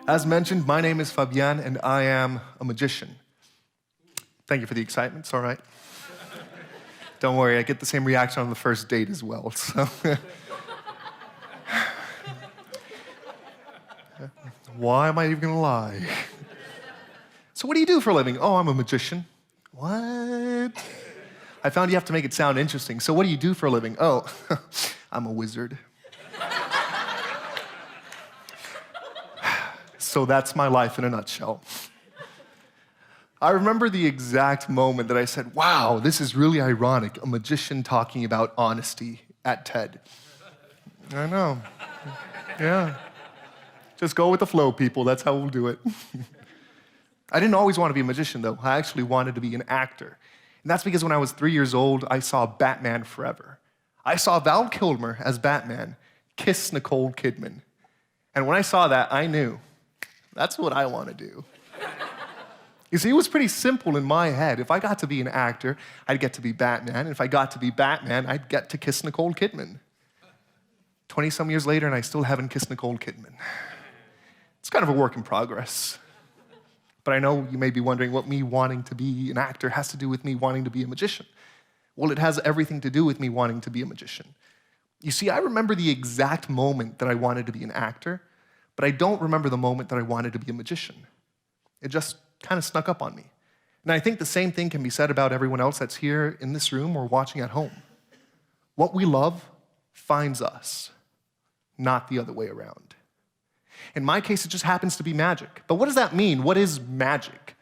As mentioned, my name is Fabian, and I am a magician. Thank you for the excitement, it's all right. Don't worry, I get the same reaction on the first date as well, so. Why am I even gonna lie? So what do you do for a living? Oh, I'm a magician. What? I found you have to make it sound interesting. So what do you do for a living? Oh, I'm a wizard. So that's my life in a nutshell. I remember the exact moment that I said, wow, this is really ironic, a magician talking about honesty at TED. I know, yeah. Just go with the flow, people, that's how we'll do it. I didn't always want to be a magician, though. I actually wanted to be an actor. And that's because when I was 3 years old, I saw Batman Forever. I saw Val Kilmer as Batman kiss Nicole Kidman. And when I saw that, I knew, that's what I want to do. You see, it was pretty simple in my head. If I got to be an actor, I'd get to be Batman. And if I got to be Batman, I'd get to kiss Nicole Kidman. 20-some years later, and I still haven't kissed Nicole Kidman. It's kind of a work in progress. But I know you may be wondering what me wanting to be an actor has to do with me wanting to be a magician. Well, it has everything to do with me wanting to be a magician. You see, I remember the exact moment that I wanted to be an actor, but I don't remember the moment that I wanted to be a magician. It just kind of snuck up on me. And I think the same thing can be said about everyone else that's here in this room or watching at home. What we love finds us, not the other way around. In my case, it just happens to be magic. But what does that mean? What is magic?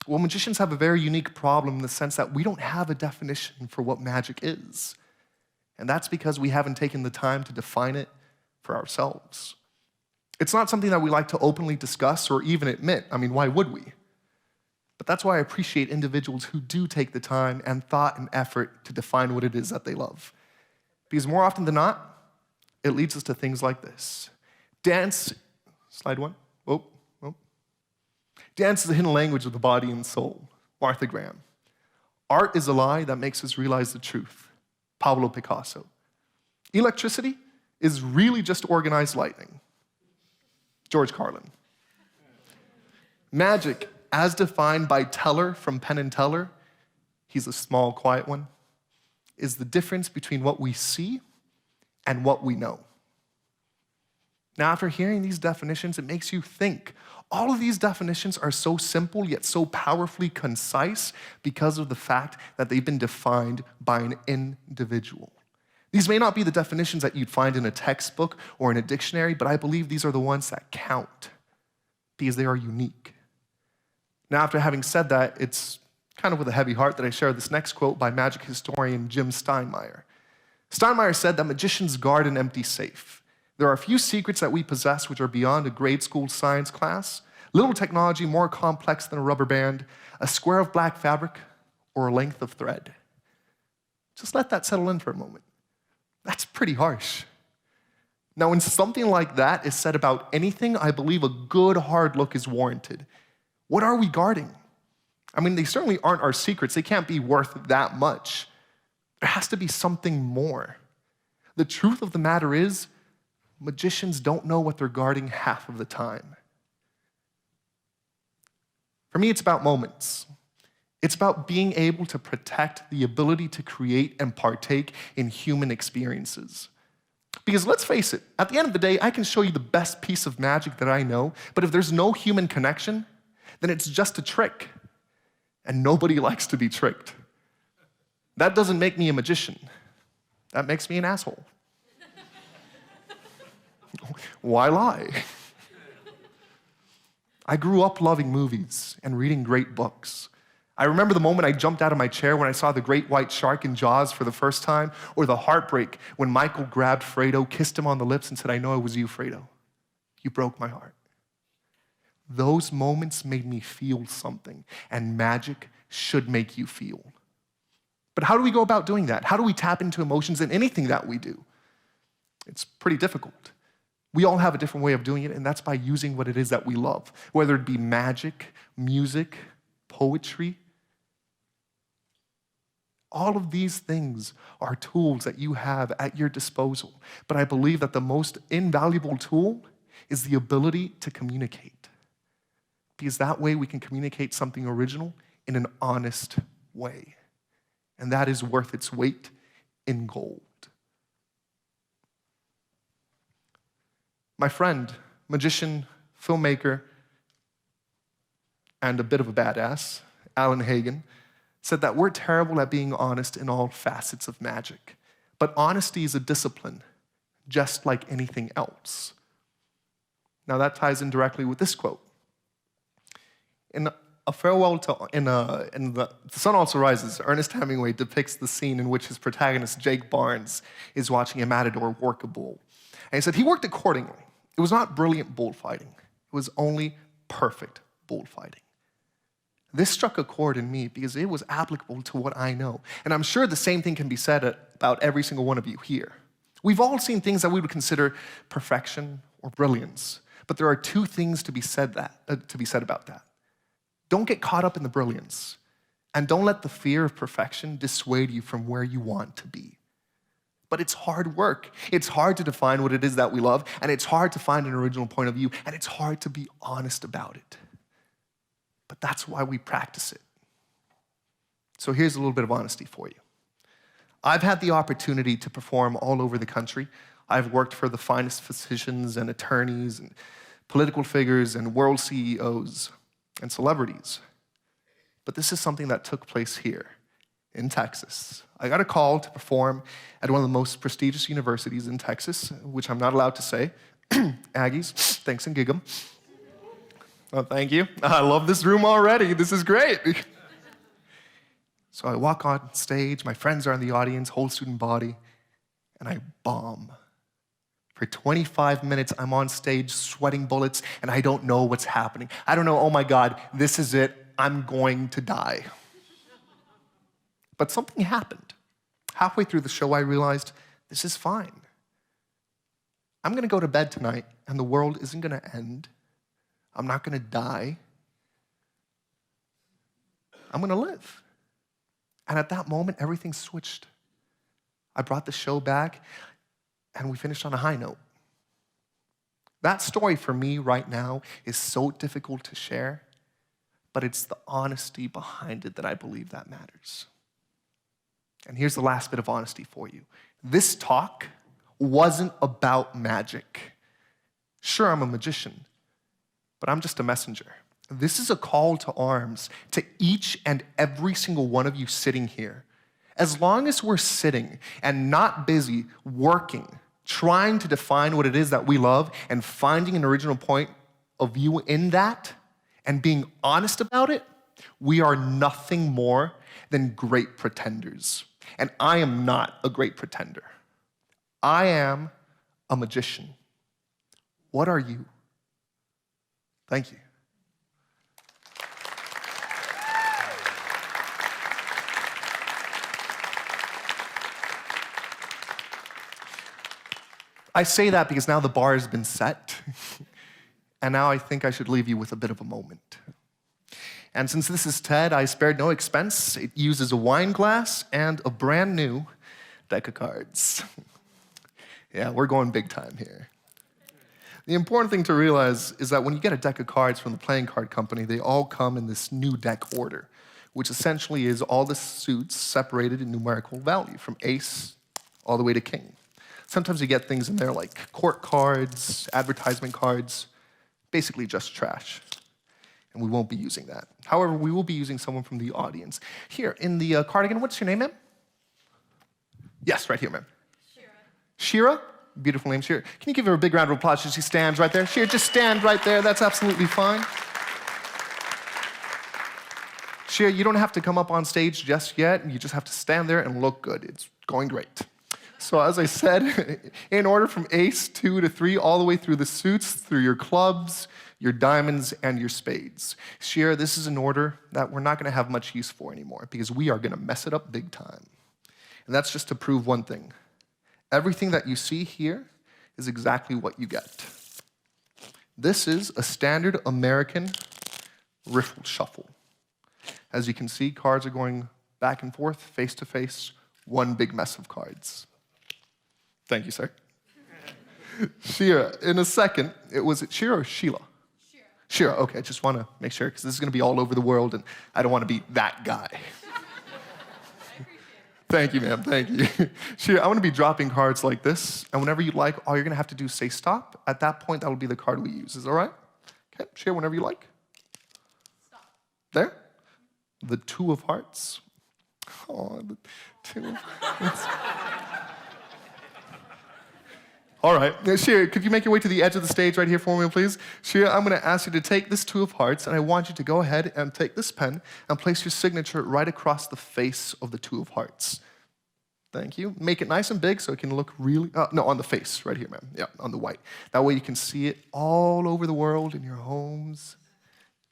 Well, magicians have a very unique problem in the sense that we don't have a definition for what magic is. And that's because we haven't taken the time to define it for ourselves. It's not something that we like to openly discuss or even admit. I mean, why would we? But that's why I appreciate individuals who do take the time and thought and effort to define what it is that they love. Because more often than not, it leads us to things like this. Dance, slide one, whoa. Dance is the hidden language of the body and soul, Martha Graham. Art is a lie that makes us realize the truth, Pablo Picasso. Electricity is really just organized lightning, George Carlin. Magic, as defined by Teller from Penn and Teller, he's a small, quiet one, is the difference between what we see and what we know. Now, after hearing these definitions, it makes you think. All of these definitions are so simple yet so powerfully concise because of the fact that they've been defined by an individual. These may not be the definitions that you'd find in a textbook or in a dictionary, but I believe these are the ones that count because they are unique. Now, after having said that, it's kind of with a heavy heart that I share this next quote by magic historian Jim Steinmeier. Steinmeier said that magicians guard an empty safe. There are a few secrets that we possess which are beyond a grade school science class, little technology more complex than a rubber band, a square of black fabric, or a length of thread. Just let that settle in for a moment. That's pretty harsh. Now, when something like that is said about anything, I believe a good hard look is warranted. What are we guarding? I mean, they certainly aren't our secrets. They can't be worth that much. There has to be something more. The truth of the matter is, magicians don't know what they're guarding half of the time. For me, it's about moments. It's about being able to protect the ability to create and partake in human experiences. Because let's face it, at the end of the day, I can show you the best piece of magic that I know, but if there's no human connection, then it's just a trick. And nobody likes to be tricked. That doesn't make me a magician. That makes me an asshole. Why lie? I grew up loving movies and reading great books. I remember the moment I jumped out of my chair when I saw the great white shark in Jaws for the first time, or the heartbreak when Michael grabbed Fredo, kissed him on the lips, and said, "I know it was you, Fredo. You broke my heart." Those moments made me feel something, and magic should make you feel. But how do we go about doing that? How do we tap into emotions in anything that we do? It's pretty difficult. We all have a different way of doing it, and that's by using what it is that we love, whether it be magic, music, poetry. All of these things are tools that you have at your disposal. But I believe that the most invaluable tool is the ability to communicate. Because that way we can communicate something original in an honest way. And that is worth its weight in gold. My friend, magician, filmmaker, and a bit of a badass, Alan Hagen, said that we're terrible at being honest in all facets of magic. But honesty is a discipline, just like anything else. Now that ties in directly with this quote. In A Farewell to The Sun Also Rises, Ernest Hemingway depicts the scene in which his protagonist, Jake Barnes, is watching a matador work a bull. And he said he worked accordingly. It was not brilliant bullfighting. It was only perfect bullfighting. This struck a chord in me because it was applicable to what I know. And I'm sure the same thing can be said about every single one of you here. We've all seen things that we would consider perfection or brilliance. But there are two things to be said about that. Don't get caught up in the brilliance. And don't let the fear of perfection dissuade you from where you want to be. But it's hard work. It's hard to define what it is that we love, and it's hard to find an original point of view, and it's hard to be honest about it. But that's why we practice it. So here's a little bit of honesty for you. I've had the opportunity to perform all over the country. I've worked for the finest physicians and attorneys and political figures and world CEOs and celebrities. But this is something that took place here in Texas. I got a call to perform at one of the most prestigious universities in Texas, which I'm not allowed to say. Aggies, thanks and gig 'em. Oh, thank you. I love this room already. This is great. So I walk on stage, my friends are in the audience, whole student body, and I bomb. For 25 minutes, I'm on stage sweating bullets, and I don't know what's happening. I don't know, oh my God, this is it. I'm going to die. But something happened. Halfway through the show, I realized, this is fine. I'm going to go to bed tonight, and the world isn't going to end. I'm not going to die. I'm going to live. And at that moment, everything switched. I brought the show back, and we finished on a high note. That story for me right now is so difficult to share, but it's the honesty behind it that I believe that matters. And here's the last bit of honesty for you. This talk wasn't about magic. Sure, I'm a magician, but I'm just a messenger. This is a call to arms to each and every single one of you sitting here. As long as we're sitting and not busy working, trying to define what it is that we love and finding an original point of view in that and being honest about it, we are nothing more than great pretenders. And I am not a great pretender. I am a magician. What are you? Thank you. I say that because now the bar has been set, and now I think I should leave you with a bit of a moment. And since this is TED, I spared no expense. It uses a wine glass and a brand new deck of cards. Yeah, we're going big time here. The important thing to realize is that when you get a deck of cards from the playing card company, they all come in this new deck order, which essentially is all the suits separated in numerical value, from ace all the way to king. Sometimes you get things in there like court cards, advertisement cards, basically just trash. And we won't be using that. However, we will be using someone from the audience. Here, in the cardigan, what's your name, ma'am? Yes, right here, ma'am. Shira? Beautiful name, Shira. Can you give her a big round of applause as she stands right there? Shira, just stand right there. That's absolutely fine. Shira, you don't have to come up on stage just yet. You just have to stand there and look good. It's going great. So as I said, in order from ace, 2 to 3, all the way through the suits, through your clubs, your diamonds, and your spades. Shira, this is an order that we're not going to have much use for anymore because we are going to mess it up big time. And that's just to prove one thing. Everything that you see here is exactly what you get. This is a standard American riffle shuffle. As you can see, cards are going back and forth, face to face, one big mess of cards. Thank you, sir. Shira, in a second, was it Shira or Sheila? Shira, okay, I just want to make sure, because this is going to be all over the world, and I don't want to be that guy. Thank you, ma'am, thank you. Shira, I want to be dropping cards like this, and whenever you like, all you're going to have to do is say stop. At that point, that will be the card we use. Is that all right? Okay, Shira, whenever you like. Stop. There. The Two of Hearts. Oh, the Two of Hearts. All right, Shira, could you make your way to the edge of the stage right here for me, please? Shira, I'm going to ask you to take this Two of Hearts, and I want you to go ahead and take this pen and place your signature right across the face of the Two of Hearts. Thank you. Make it nice and big so it can look really, no, on the face, right here, ma'am. Yeah, on the white. That way you can see it all over the world in your homes.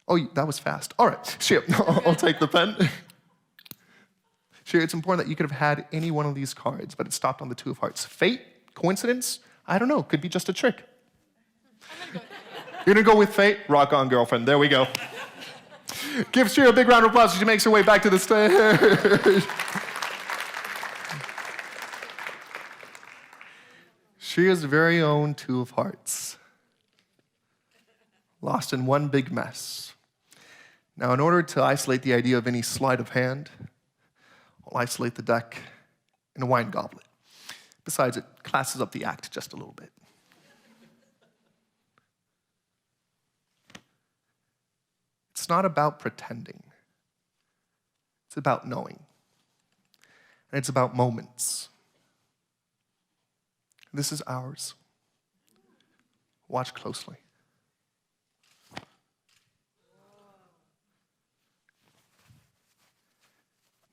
Oh, that was fast. All right, Shira, I'll take the pen. Shira, it's important that you could have had any one of these cards, but it stopped on the Two of Hearts. Fate? Coincidence? I don't know. Could be just a trick. You're going to go with fate? Rock on, girlfriend. There we go. Give Shira a big round of applause as she makes her way back to the stage. Shira's very own Two of Hearts. Lost in one big mess. Now, in order to isolate the idea of any sleight of hand, I'll isolate the deck in a wine goblet. Besides, it classes up the act just a little bit. It's not about pretending. It's about knowing. And it's about moments. This is ours. Watch closely.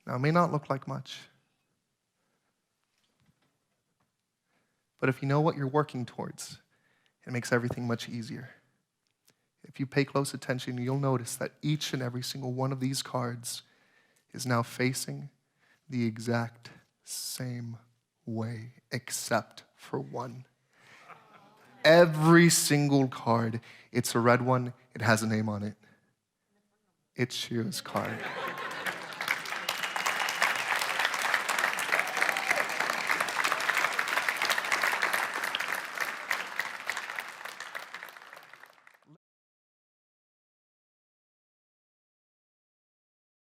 Now, it may not look like much, but if you know what you're working towards, it makes everything much easier. If you pay close attention, you'll notice that each and every single one of these cards is now facing the exact same way, except for one. Every single card, it's a red one, it has a name on it. It's Shira's card.